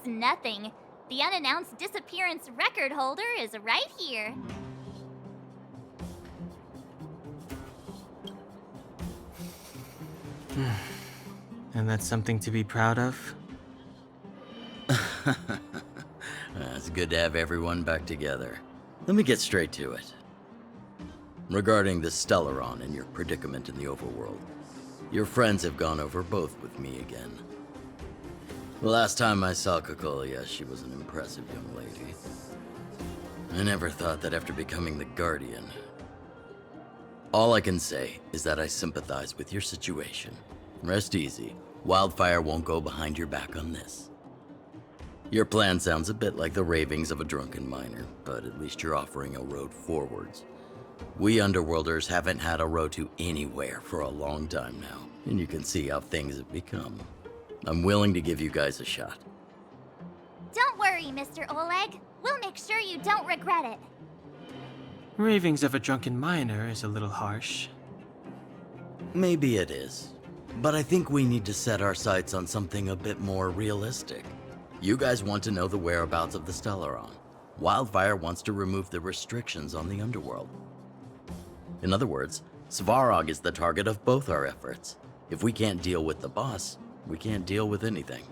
It's nothing. The unannounced disappearance record holder is right here. And that's something to be proud of? It's good to have everyone back together. Let me get straight to it. Regarding the Stellaron and your predicament in the overworld, your friends have gone over both with me again. The last time I saw Kokolia, she was an impressive young lady. I never thought that after becoming the Guardian. All I can say is that I sympathize with your situation. Rest easy. Wildfire won't go behind your back on this. Your plan sounds a bit like the ravings of a drunken miner, but at least you're offering a road forwards. We Underworlders haven't had a road to anywhere for a long time now, and you can see how things have become. I'm willing to give you guys a shot. Don't worry, Mr. Oleg. We'll make sure you don't regret it. Ravings of a drunken miner is a little harsh. Maybe it is, but I think we need to set our sights on something a bit more realistic. You guys want to know the whereabouts of the Stellaron. Wildfire wants to remove the restrictions on the Underworld. In other words, Svarog is the target of both our efforts. If we can't deal with the boss, we can't deal with anything.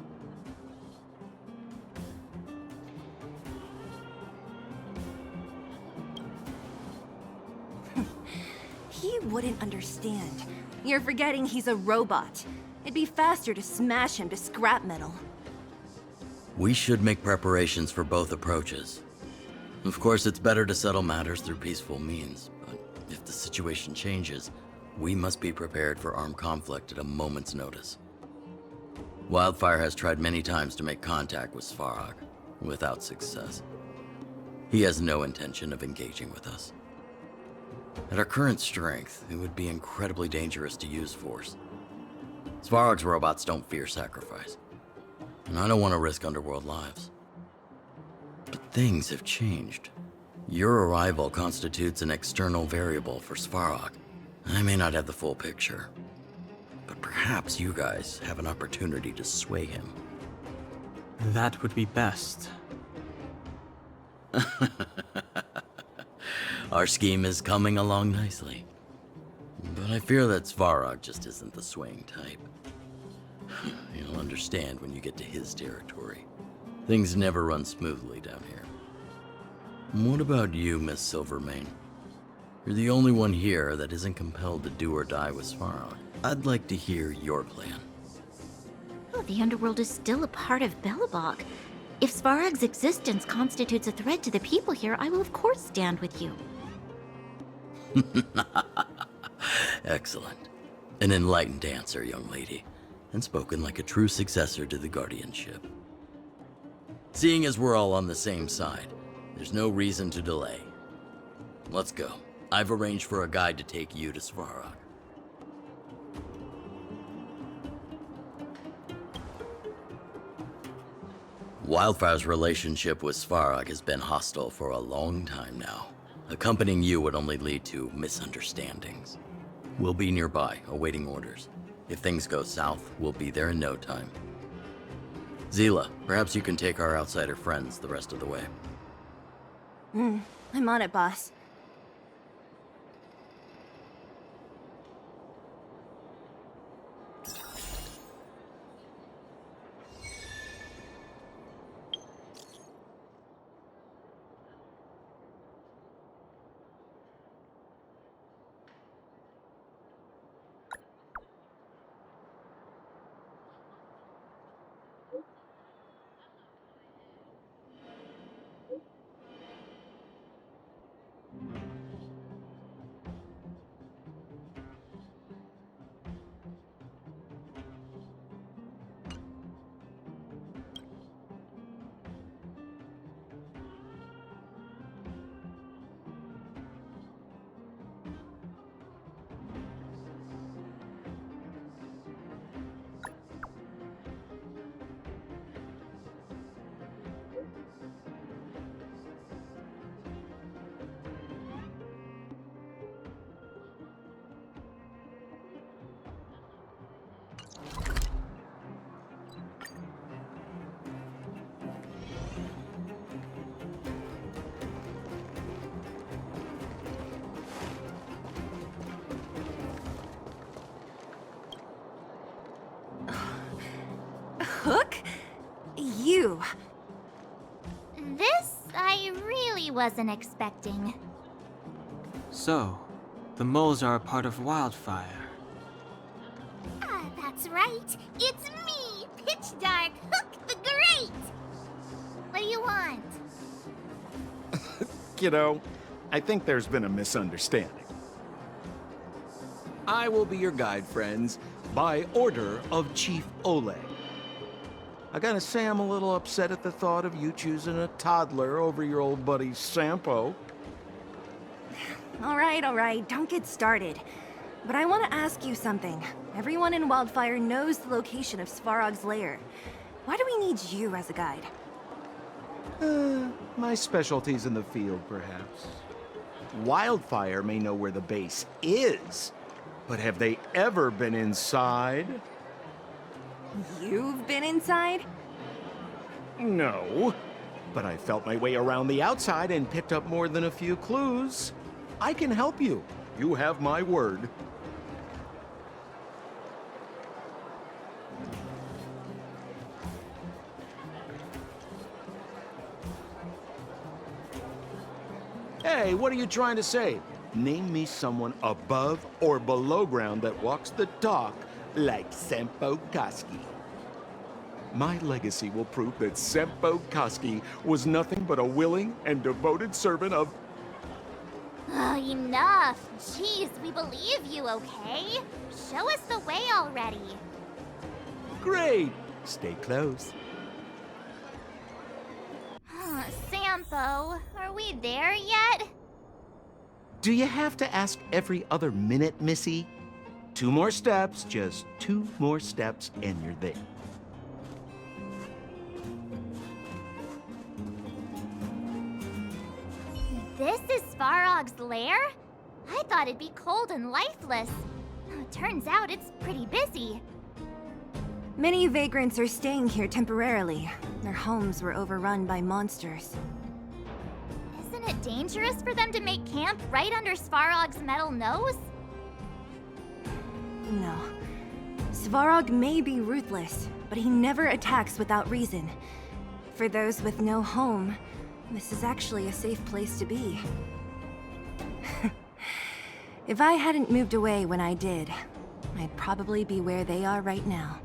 He wouldn't understand. You're forgetting he's a robot. It'd be faster to smash him to scrap metal. We should make preparations for both approaches. Of course, it's better to settle matters through peaceful means, but if the situation changes, we must be prepared for armed conflict at a moment's notice. Wildfire has tried many times to make contact with Svarog, without success. He has no intention of engaging with us. At our current strength, it would be incredibly dangerous to use force. Svarog's robots don't fear sacrifice, and I don't want to risk Underworld lives. But things have changed. Your arrival constitutes an external variable for Svarog. I may not have the full picture, but perhaps you guys have an opportunity to sway him. That would be best. Our scheme is coming along nicely. But I fear that Svarog just isn't the swaying type. You'll understand when you get to his territory. Things never run smoothly down here. What about you, Miss Silvermane? You're the only one here that isn't compelled to do or die with Svarog. I'd like to hear your plan. Oh, the Underworld is still a part of Belobog. If Svarog's existence constitutes a threat to the people here, I will of course stand with you. Excellent. An enlightened answer, young lady, and spoken like a true successor to the guardianship. Seeing as we're all on the same side, there's no reason to delay. Let's go. I've arranged for a guide to take you to Svarog. Wildfire's relationship with Svarog has been hostile for a long time now. Accompanying you would only lead to misunderstandings. We'll be nearby, awaiting orders. If things go south, we'll be there in no time. Zila, perhaps you can take our outsider friends the rest of the way. I'm on it, boss. Hook? You. This I really wasn't expecting. So, the moles are a part of Wildfire. Ah, that's right. It's me, Pitch Dark Hook the Great. What do you want? Kiddo, I think there's been a misunderstanding. I will be your guide, friends, by order of Chief Oleg. I gotta say I'm a little upset at the thought of you choosing a toddler over your old buddy Sampo. All right, don't get started. But I want to ask you something. Everyone in Wildfire knows the location of Svarog's lair. Why do we need you as a guide? My specialty's in the field, perhaps. Wildfire may know where the base is, but have they ever been inside? You've been inside? No, but I felt my way around the outside and picked up more than a few clues. I can help you. You have my word. Hey, what are you trying to say? Name me someone above or below ground that walks the dock like Sempo Koski. My legacy will prove that Sempo Koski was nothing but a willing and devoted servant of... Oh, enough. Jeez, we believe you, okay? Show us the way already. Great! Stay close. Sampo, are we there yet? Do you have to ask every other minute, Missy? 2 more steps, just 2 more steps, and you're there. This is Svarog's lair? I thought it'd be cold and lifeless. Turns out it's pretty busy. Many vagrants are staying here temporarily. Their homes were overrun by monsters. Isn't it dangerous for them to make camp right under Svarog's metal nose? No. Svarog may be ruthless, but he never attacks without reason. For those with no home, this is actually a safe place to be. If I hadn't moved away when I did, I'd probably be where they are right now.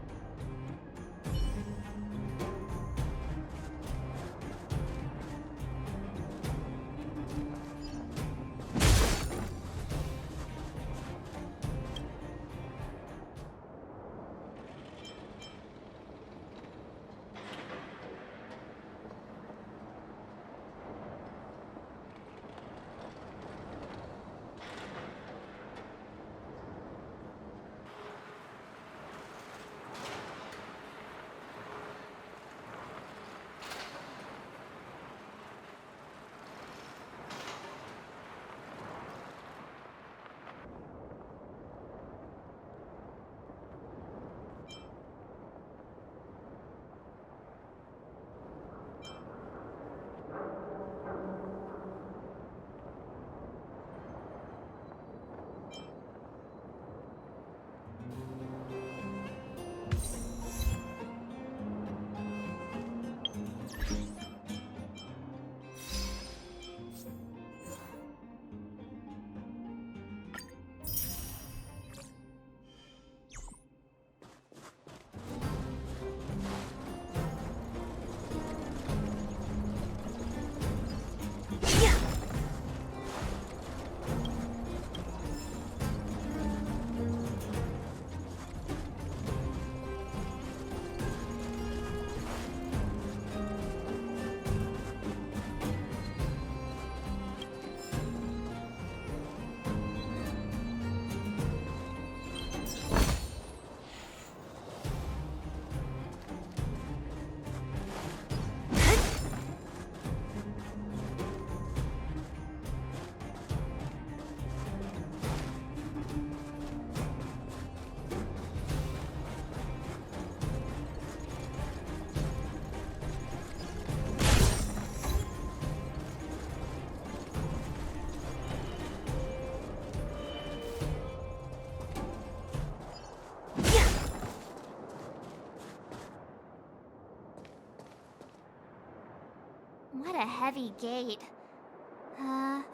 quite a heavy gate.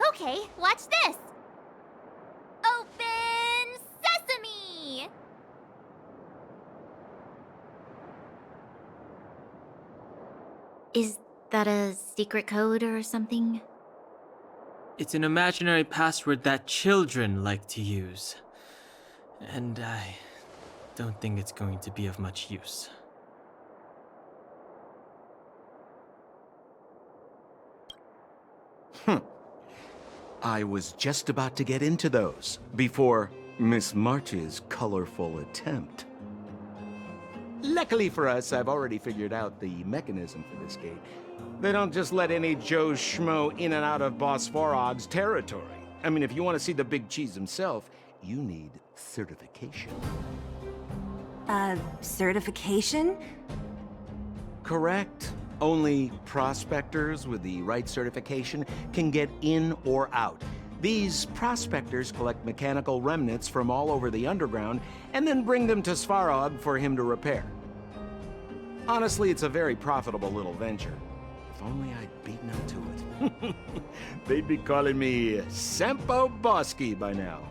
Okay, watch this! Open sesame! Is that a secret code or something? It's an imaginary password that children like to use. And I don't think it's going to be of much use. I was just about to get into those before Miss March's colorful attempt. Luckily for us, I've already figured out the mechanism for this gate. They don't just let any Joe Schmo in and out of Boss Svarog's territory. I mean, if you want to see the big cheese himself, you need certification. Certification? Correct. Only prospectors with the right certification can get in or out. These prospectors collect mechanical remnants from all over the underground and then bring them to Svarog for him to repair. Honestly, it's a very profitable little venture. If only I'd beaten them to it. They'd be calling me Sempo Bosky by now.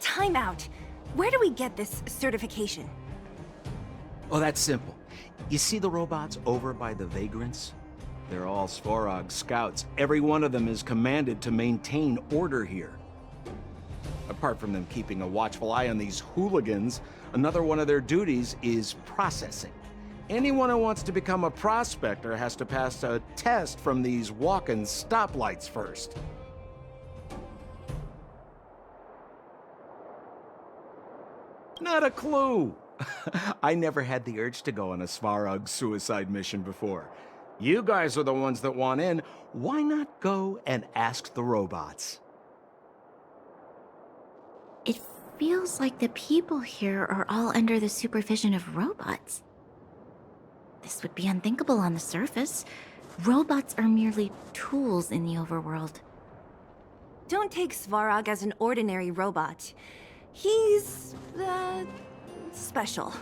Time out. Where do we get this certification? Oh, that's simple. You see the robots over by the Vagrants? They're all Svarog scouts. Every one of them is commanded to maintain order here. Apart from them keeping a watchful eye on these hooligans, another one of their duties is processing. Anyone who wants to become a prospector has to pass a test from these walking stoplights first. Not a clue. I never had the urge to go on a Svarog suicide mission before. You guys are the ones that want in. Why not go and ask the robots? It feels like the people here are all under the supervision of robots. This would be unthinkable on the surface. Robots are merely tools in the overworld. Don't take Svarog as an ordinary robot. He's, special.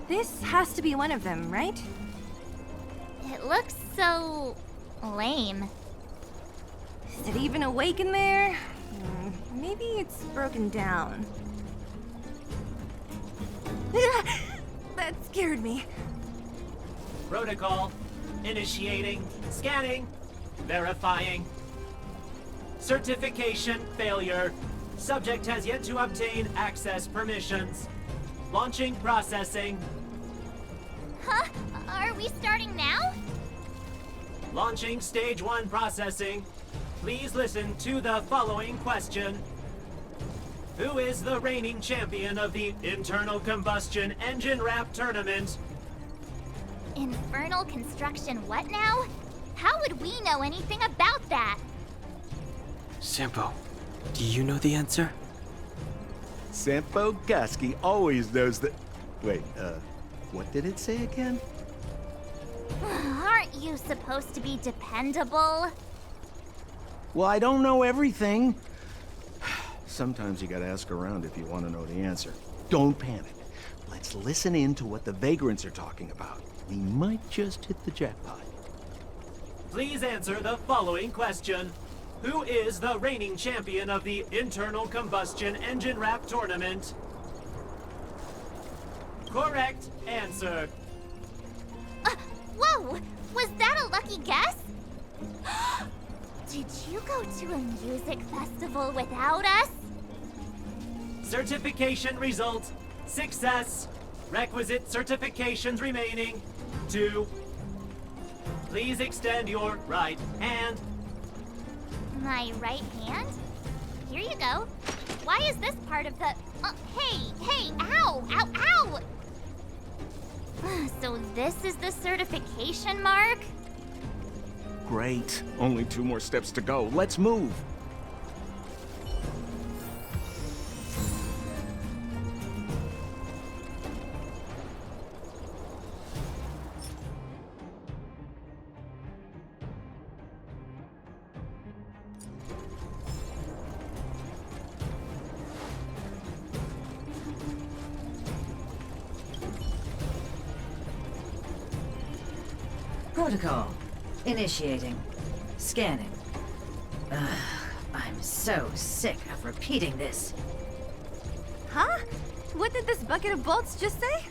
This has to be one of them, right? It looks so lame. Is it even awake in there? Maybe it's broken down. That scared me. Protocol. Initiating. Scanning. Verifying. Certification failure. Subject has yet to obtain access permissions. Launching processing. Huh? Are we starting now? Launching stage 1 processing. Please listen to the following question. Who is the reigning champion of the Internal Combustion Engine Wrap Tournament? Infernal construction what now? How would we know anything about that? Sempo, do you know the answer? Sempo Bosky always knows that... Wait, what did it say again? Aren't you supposed to be dependable? Well, I don't know everything. Sometimes you gotta ask around if you want to know the answer. Don't panic. Let's listen in to what the Vagrants are talking about. We might just hit the jackpot. Please answer the following question. Who is the reigning champion of the Internal Combustion Engine Wrap Tournament? Correct answer. Whoa! Was that a lucky guess? Did you go to a music festival without us? Certification result. Success. Requisite certifications remaining. 2. Please extend your right hand. My right hand? Here you go. Why is this part of the... hey, ow, ow, ow! So this is the certification mark? Great. Only 2 more steps to go. Let's move. Protocol. Initiating. Scanning. Ugh, I'm so sick of repeating this. Huh? What did this bucket of bolts just say?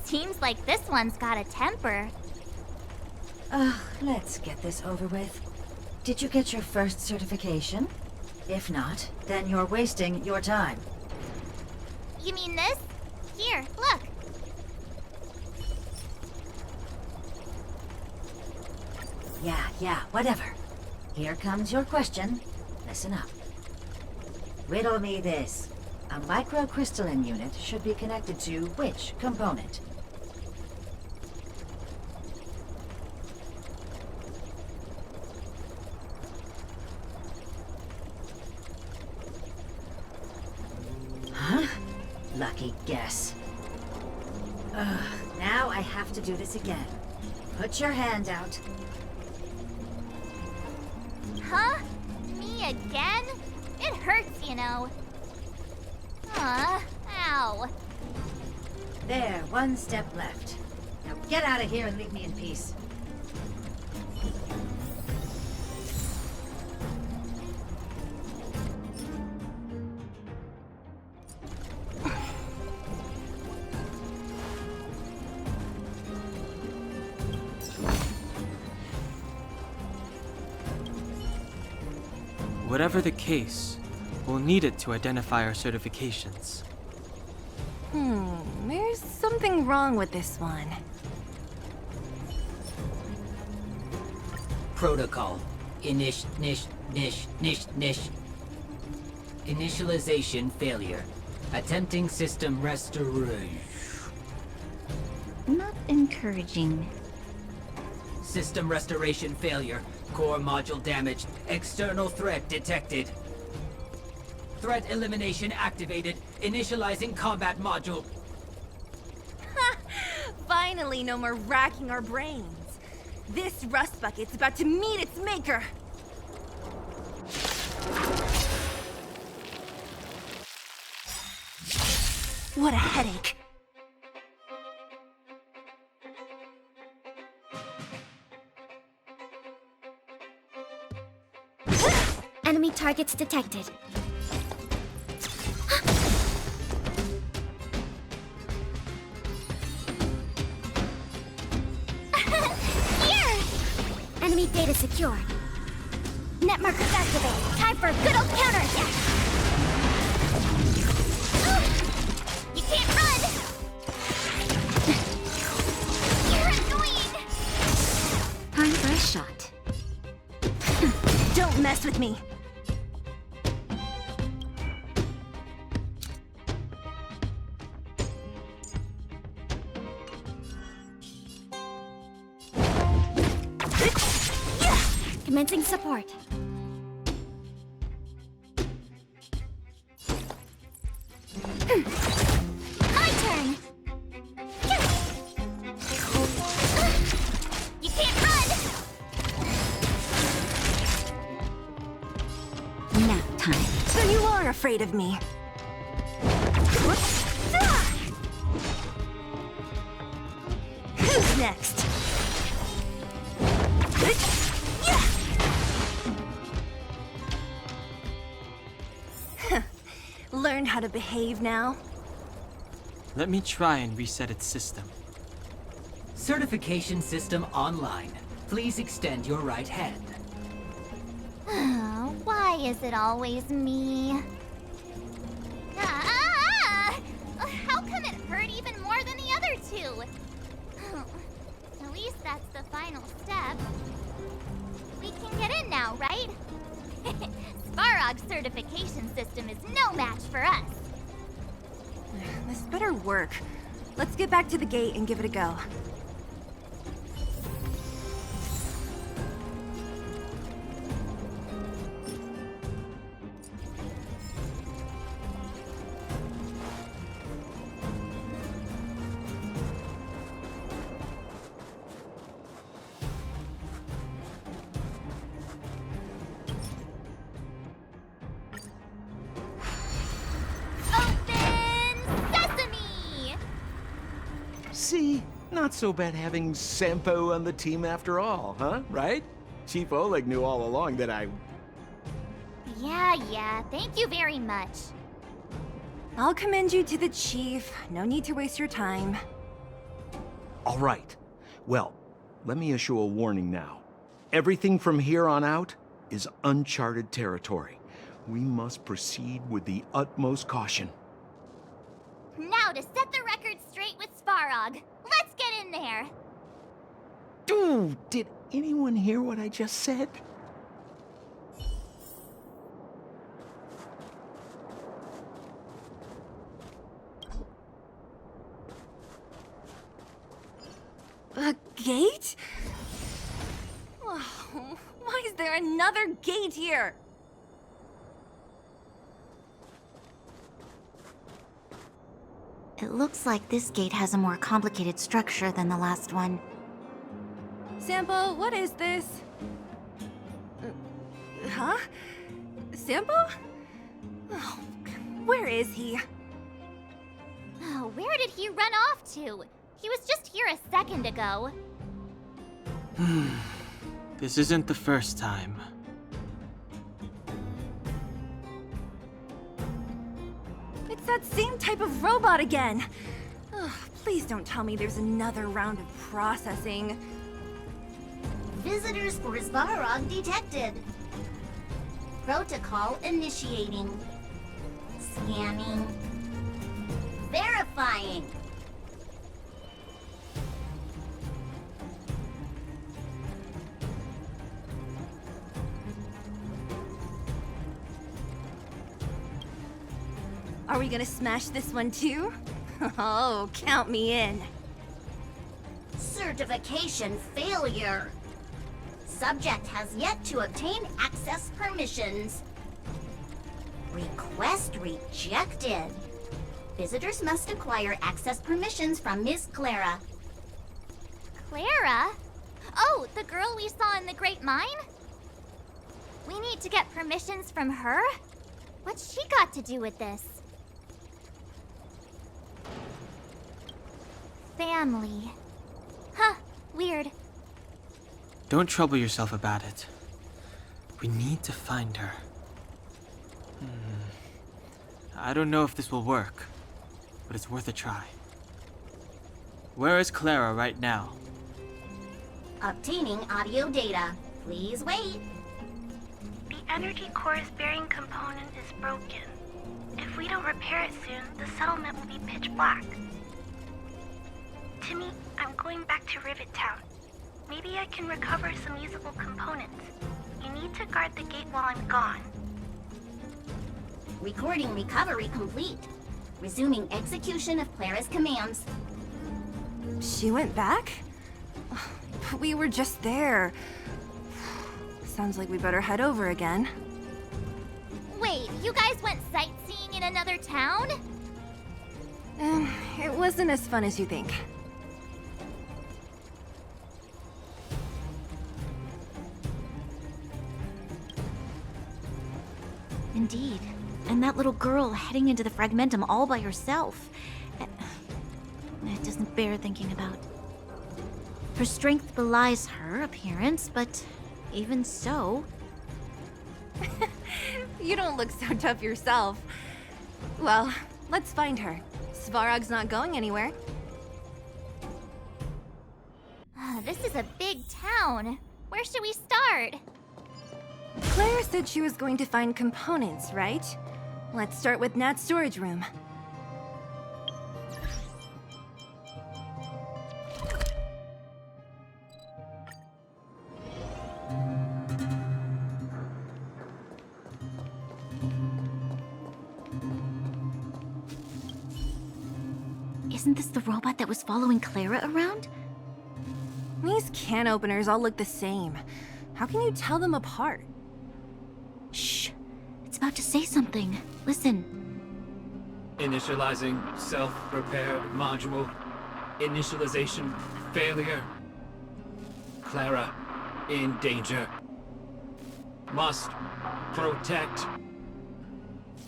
Seems like this one's got a temper. Ugh, let's get this over with. Did you get your first certification? If not, then you're wasting your time. You mean this? Here, look. Yeah, whatever. Here comes your question. Listen up. Riddle me this. A microcrystalline unit should be connected to which component? Huh? Lucky guess. Ugh, now I have to do this again. Put your hand out. Huh? Me again? It hurts, you know. Ow. There, one step left. Now get out of here and leave me in peace. Whatever the case, we'll need it to identify our certifications. There's something wrong with this one. Protocol. Initialization failure. Attempting system restoration. Not encouraging. System restoration failure. Core module damaged. External threat detected. Threat elimination activated. Initializing combat module. Finally, no more racking our brains. This rust bucket's about to meet its maker. What a headache. Enemy targets detected. Here! Enemy data secure. Net markers activated. Time for a good old counterattack. You can't run! You're annoying! Time for a shot. Don't mess with me. Commencing support. My turn! You can't run! Nap time. So you are afraid of me. Who's next? Learn how to behave now? Let me try and reset its system. Certification system online. Please extend your right hand. Why is it always me? How come it hurt even more than the other two? At least that's the final step. We can get in now, right? Svarog's certification system is no match for us. This better work. Let's get back to the gate and give it a go. Open sesame! See? Not so bad having Sampo on the team after all, huh? Right? Chief Oleg knew all along that I... Yeah, thank you very much. I'll commend you to the chief. No need to waste your time. All right. Well, let me issue a warning now. Everything from here on out is uncharted territory. We must proceed with the utmost caution. Now to set the record straight with Svarog. Let's get in there. Dude, did anyone hear what I just said? A gate? Oh, why is there another gate here? It looks like this gate has a more complicated structure than the last one. Sampo, what is this? Huh? Sampo? Oh, where is he? Oh, where did he run off to? He was just here a second ago. This isn't the first time. It's that same type of robot again. Ugh, please don't tell me there's another round of processing. Visitors for Svarog detected. Protocol initiating. Scanning. Verifying. Are we gonna smash this one too? Oh, count me in. Certification failure. Subject has yet to obtain access permissions. Request rejected. Visitors must acquire access permissions from Miss Clara. Clara? Oh, the girl we saw in the Great Mine? We need to get permissions from her? What's she got to do with this? Family. Huh, weird. Don't trouble yourself about it. We need to find her. I don't know if this will work, but it's worth a try. Where is Clara right now? Obtaining audio data. Please wait. The energy core's bearing component is broken. If we don't repair it soon, the settlement will be pitch black. Timmy, I'm going back to Rivet Town. Maybe I can recover some usable components. You need to guard the gate while I'm gone. Recording recovery complete. Resuming execution of Clara's commands. She went back? But we were just there. Sounds like we better head over again. Wait, you guys went sightseeing in another town? It wasn't as fun as you think. Indeed. And that little girl heading into the Fragmentum all by herself. It doesn't bear thinking about. Her strength belies her appearance, but even so... You don't look so tough yourself. Well, let's find her. Svarog's not going anywhere. This is a big town. Where should we start? Claire said she was going to find components, right? Let's start with Nat's storage room. Isn't this the robot that was following Clara around? These can openers all look the same. How can you tell them apart? Shh. It's about to say something. Listen. Initializing self-repair module. Initialization failure. Clara in danger. Must protect.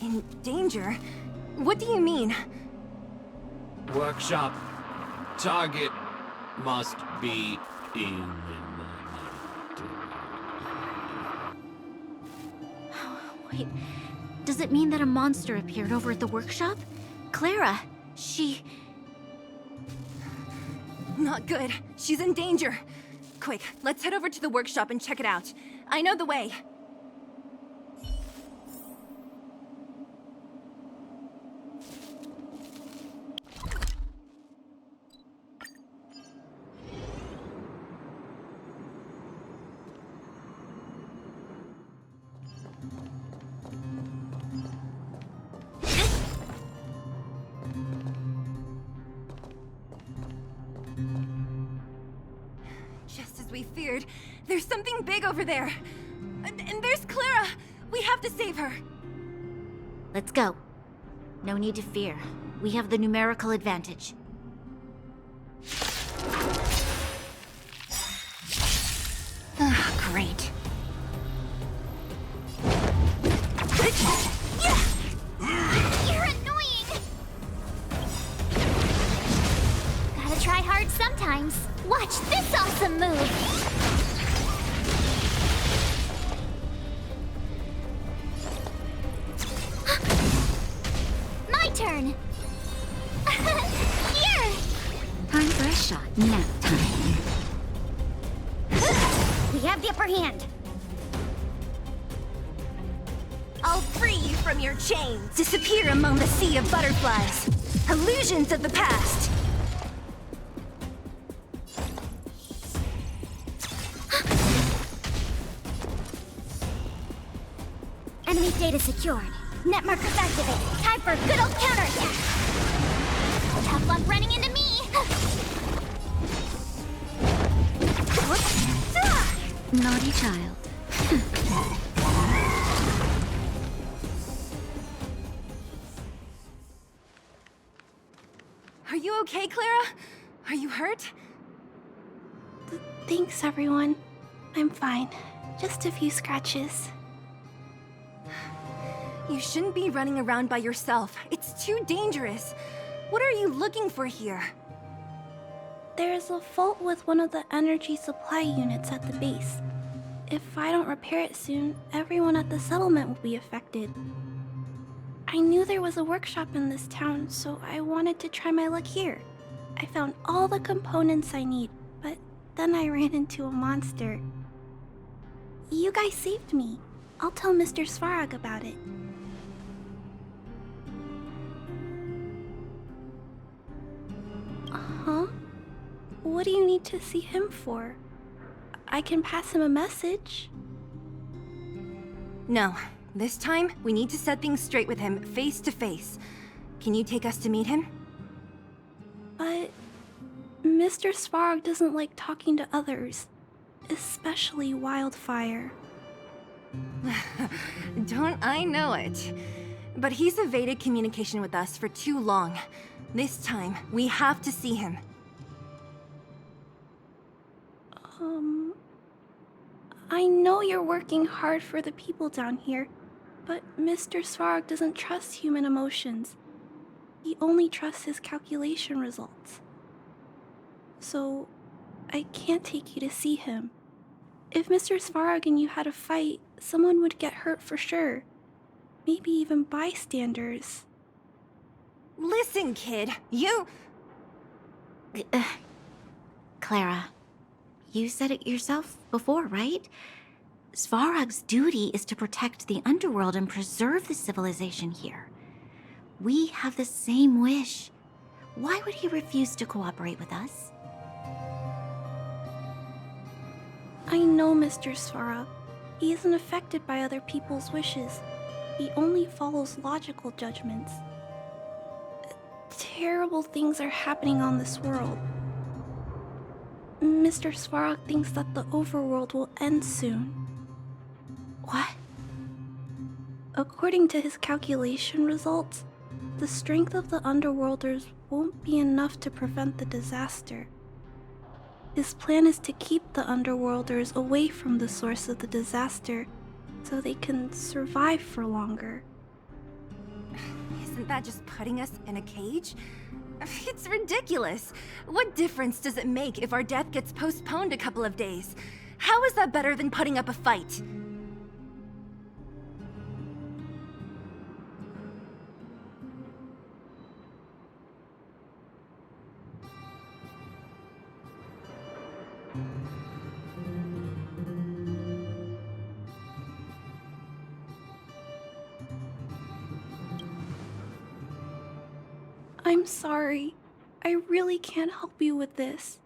In danger? What do you mean? Workshop. Target must be eliminated. Wait, does it mean that a monster appeared over at the workshop? Clara, she... Not good. She's in danger. Quick, let's head over to the workshop and check it out. I know the way. Just as we feared, there's something big over there. And there's Clara! We have to save her! Let's go. No need to fear. We have the numerical advantage. Ah, great. You're annoying! Gotta try hard sometimes. Watch this awesome move! My turn! Here! Time for a shot. Nap time. We have the upper hand. I'll free you from your chains. Disappear among the sea of butterflies. Illusions of the past. Enemy data secured. Net markers activated. Time for a good old counterattack. Tough luck running into me. Naughty child. Are you okay, Clara? Are you hurt? Thanks, everyone. I'm fine. Just a few scratches. You shouldn't be running around by yourself. It's too dangerous. What are you looking for here? There is a fault with one of the energy supply units at the base. If I don't repair it soon, everyone at the settlement will be affected. I knew there was a workshop in this town, so I wanted to try my luck here. I found all the components I need, but then I ran into a monster. You guys saved me. I'll tell Mr. Svarog about it. Huh? What do you need to see him for? I can pass him a message. No. This time, we need to set things straight with him, face to face. Can you take us to meet him? But Mr. Svarog doesn't like talking to others, especially Wildfire. Don't I know it? But he's evaded communication with us for too long. This time, we have to see him. I know you're working hard for the people down here, but Mr. Svarog doesn't trust human emotions. He only trusts his calculation results. So, I can't take you to see him. If Mr. Svarog and you had a fight, someone would get hurt for sure. Maybe even bystanders. Listen, kid, you... Clara, you said it yourself before, right? Svarog's duty is to protect the underworld and preserve the civilization here. We have the same wish. Why would he refuse to cooperate with us? I know Mr. Svarog. He isn't affected by other people's wishes. He only follows logical judgments. Terrible things are happening on this world. Mr. Svarog thinks that the overworld will end soon. What? According to his calculation results, the strength of the Underworlders won't be enough to prevent the disaster. His plan is to keep the Underworlders away from the source of the disaster so they can survive for longer. Isn't that just putting us in a cage? It's ridiculous. What difference does it make if our death gets postponed a couple of days? How is that better than putting up a fight? I'm sorry. I really can't help you with this.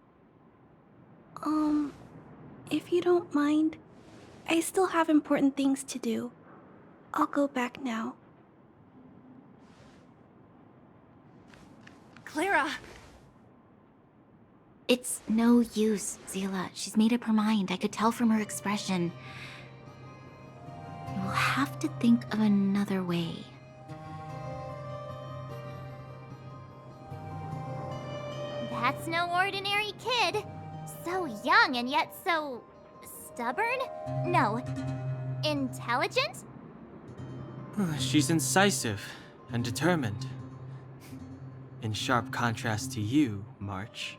If you don't mind, I still have important things to do. I'll go back now. Clara! It's no use, Zila. She's made up her mind. I could tell from her expression. We'll have to think of another way. That's no ordinary kid. So young and yet so stubborn? No, intelligent? She's incisive and determined. In sharp contrast to you, March.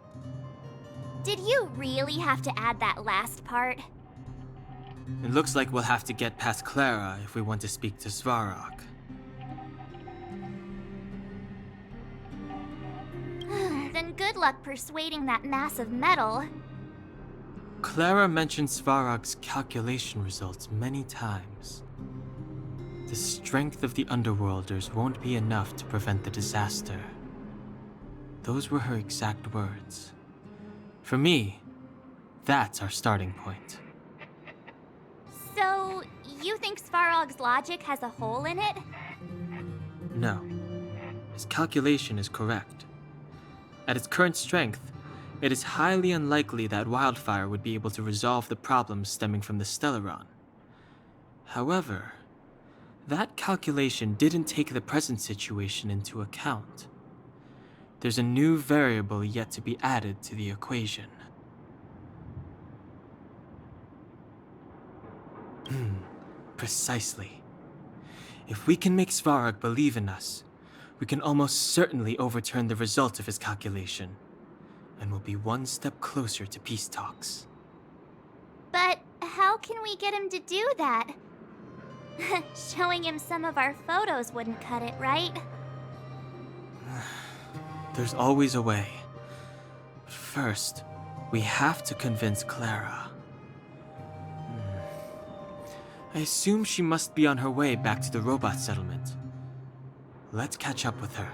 Did you really have to add that last part? It looks like we'll have to get past Clara if we want to speak to Svarog. Then good luck persuading that mass of metal. Clara mentioned Svarog's calculation results many times. The strength of the Underworlders won't be enough to prevent the disaster. Those were her exact words. For me, that's our starting point. So, you think Svarog's logic has a hole in it? No. His calculation is correct. At its current strength, it is highly unlikely that Wildfire would be able to resolve the problems stemming from the Stellaron. However, that calculation didn't take the present situation into account. There's a new variable yet to be added to the equation. Precisely. If we can make Svarog believe in us, we can almost certainly overturn the result of his calculation, and we'll be one step closer to peace talks. But how can we get him to do that? Showing him some of our photos wouldn't cut it, right? There's always a way. First, we have to convince Clara. I assume she must be on her way back to the robot settlement. Let's catch up with her.